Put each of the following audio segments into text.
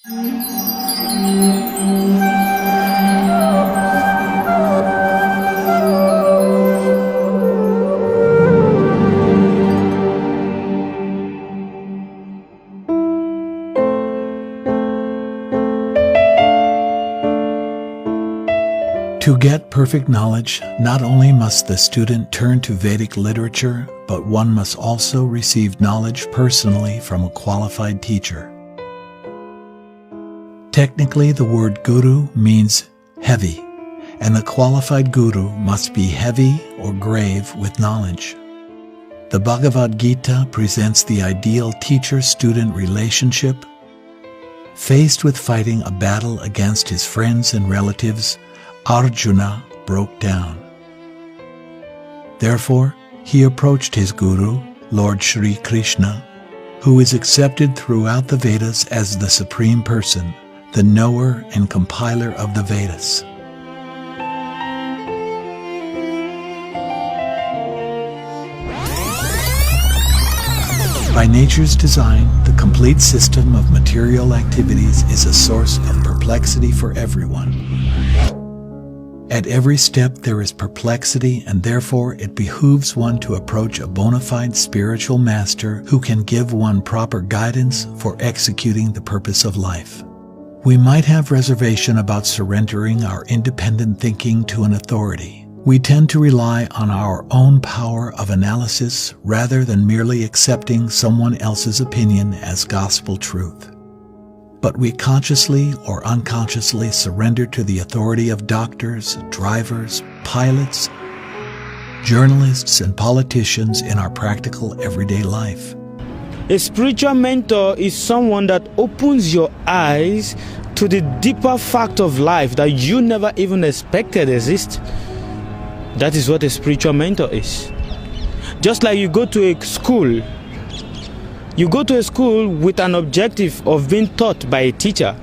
To get perfect knowledge, not only must the student turn to Vedic literature, but one must also receive knowledge personally from a qualified teacher. Technically, the word guru means heavy, and the qualified guru must be heavy or grave with knowledge. The Bhagavad Gita presents the ideal teacher-student relationship. Faced with fighting a battle against his friends and relatives, Arjuna broke down. Therefore, he approached his guru, Lord Shri Krishna, who is accepted throughout the Vedas as the Supreme Person, the knower and compiler of the Vedas. By nature's design, the complete system of material activities is a source of perplexity for everyone. At every step there is perplexity, and therefore it behooves one to approach a bona fide spiritual master who can give one proper guidance for executing the purpose of life. We might have reservation about surrendering our independent thinking to an authority. We tend to rely on our own power of analysis rather than merely accepting someone else's opinion as gospel truth. But we consciously or unconsciously surrender to the authority of doctors, drivers, pilots, journalists, and politicians in our practical everyday life. A spiritual mentor is someone that opens your eyes to the deeper fact of life that you never even expected exist. That is what a spiritual mentor is. Just like you go to a school. You go to a school with an objective of being taught by a teacher.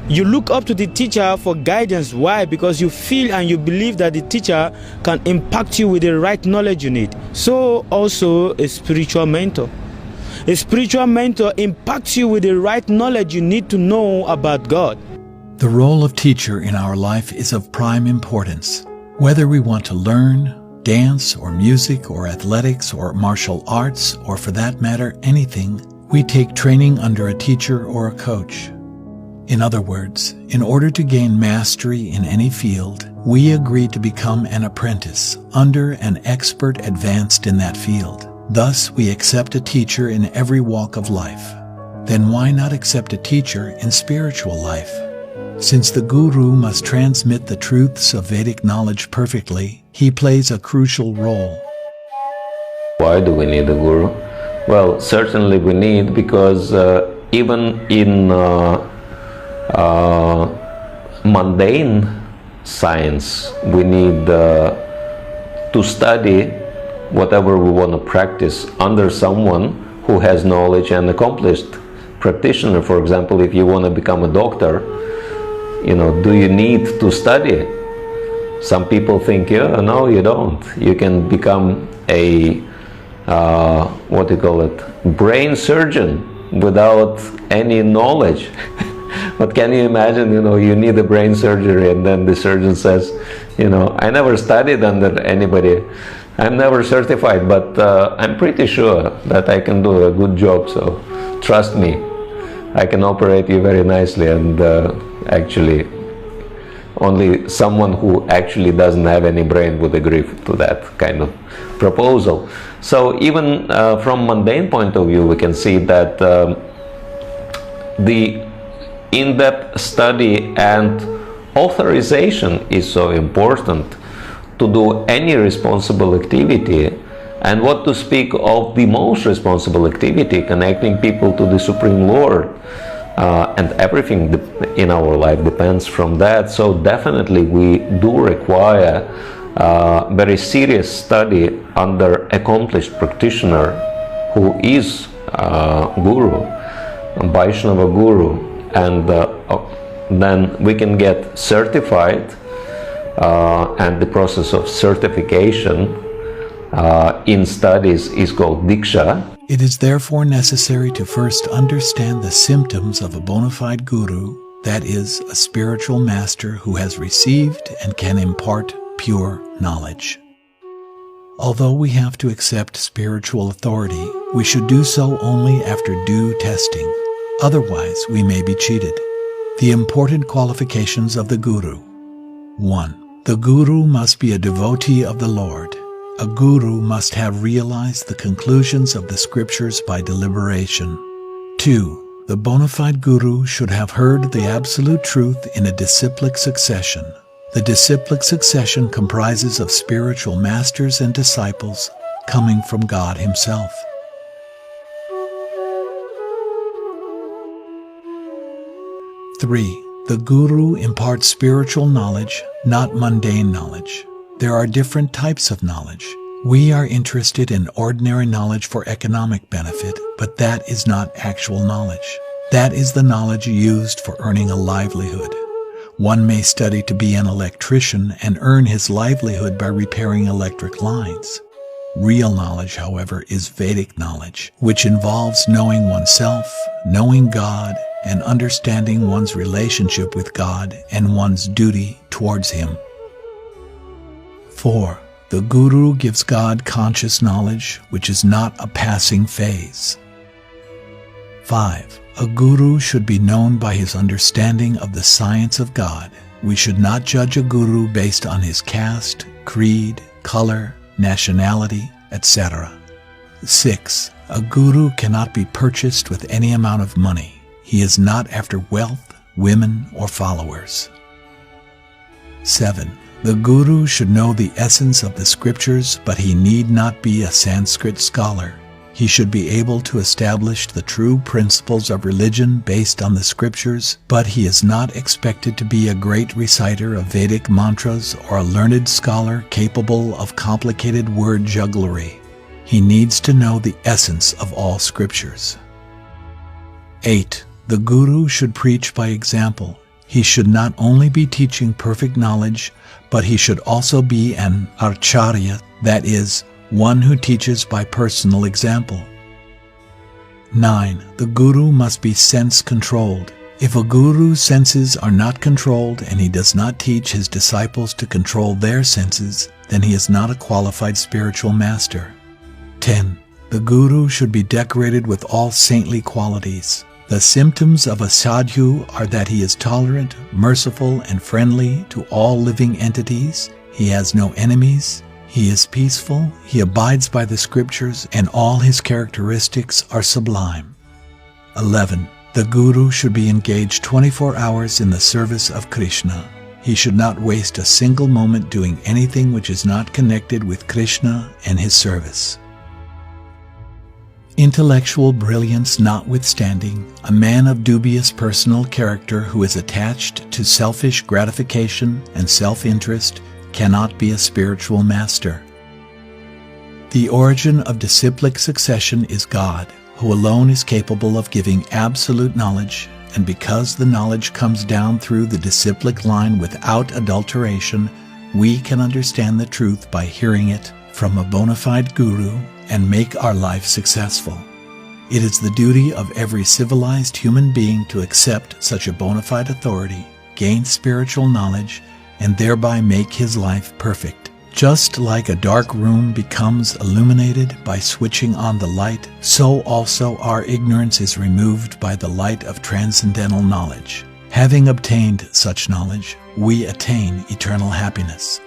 You look up to the teacher for guidance. Why? Because you feel and you believe that the teacher can impact you with the right knowledge you need. So also a spiritual mentor. A spiritual mentor impacts you with the right knowledge you need to know about God. The role of teacher in our life is of prime importance. Whether we want to learn, dance or music or athletics or martial arts, or for that matter anything, we take training under a teacher or a coach. In other words, in order to gain mastery in any field, we agree to become an apprentice under an expert advanced in that field. Thus, we accept a teacher in every walk of life. Then why not accept a teacher in spiritual life? Since the guru must transmit the truths of Vedic knowledge perfectly, he plays a crucial role. Why do we need a guru? Well, certainly we need, because even in mundane science, we need to study whatever we want to practice under someone who has knowledge and accomplished practitioner. For example, if you want to become a doctor, do you need to study? Some people think, no, you don't. You can become a, brain surgeon without any knowledge. But can you imagine, you need a brain surgery, and then the surgeon says, I never studied under anybody. I'm never certified, but I'm pretty sure that I can do a good job, so trust me. I can operate you very nicely, and actually only someone who actually doesn't have any brain would agree to that kind of proposal. So even from mundane point of view, we can see that the in-depth study and authorization is so important to do any responsible activity, and what to speak of the most responsible activity, connecting people to the Supreme Lord. And everything in our life depends from that. So definitely we do require very serious study under accomplished practitioner who is guru, Vaishnava guru, and then we can get certified, and the process of certification in studies is called Diksha. It is therefore necessary to first understand the symptoms of a bona fide guru, that is, a spiritual master who has received and can impart pure knowledge. Although we have to accept spiritual authority, we should do so only after due testing. Otherwise, we may be cheated. The important qualifications of the guru. 1. The guru must be a devotee of the Lord. A guru must have realized the conclusions of the scriptures by deliberation. 2. The bona fide guru should have heard the absolute truth in a disciplic succession. The disciplic succession comprises of spiritual masters and disciples coming from God Himself. 3. The guru imparts spiritual knowledge, not mundane knowledge. There are different types of knowledge. We are interested in ordinary knowledge for economic benefit, but that is not actual knowledge. That is the knowledge used for earning a livelihood. One may study to be an electrician and earn his livelihood by repairing electric lines. Real knowledge, however, is Vedic knowledge, which involves knowing oneself, knowing God, and understanding one's relationship with God and one's duty towards Him. 4. The guru gives God conscious knowledge, which is not a passing phase. 5. A guru should be known by his understanding of the science of God. We should not judge a guru based on his caste, creed, color, nationality, etc. 6. A guru cannot be purchased with any amount of money. He is not after wealth, women, or followers. 7. The guru should know the essence of the scriptures, but he need not be a Sanskrit scholar. He should be able to establish the true principles of religion based on the scriptures, but he is not expected to be a great reciter of Vedic mantras or a learned scholar capable of complicated word jugglery. He needs to know the essence of all scriptures. 8. The guru should preach by example. He should not only be teaching perfect knowledge, but he should also be an acharya, that is, one who teaches by personal example. 9. The guru must be sense-controlled. If a guru's senses are not controlled and he does not teach his disciples to control their senses, then he is not a qualified spiritual master. 10. The guru should be decorated with all saintly qualities. The symptoms of a sadhu are that he is tolerant, merciful, and friendly to all living entities. He has no enemies. He is peaceful, he abides by the scriptures, and all his characteristics are sublime. 11. The guru should be engaged 24 hours in the service of Krishna. He should not waste a single moment doing anything which is not connected with Krishna and his service. Intellectual brilliance notwithstanding, a man of dubious personal character who is attached to selfish gratification and self-interest cannot be a spiritual master. The origin of disciplic succession is God, who alone is capable of giving absolute knowledge, and because the knowledge comes down through the disciplic line without adulteration, we can understand the truth by hearing it from a bona fide guru and make our life successful. It is the duty of every civilized human being to accept such a bona fide authority, gain spiritual knowledge, and thereby make his life perfect. Just like a dark room becomes illuminated by switching on the light, so also our ignorance is removed by the light of transcendental knowledge. Having obtained such knowledge, we attain eternal happiness.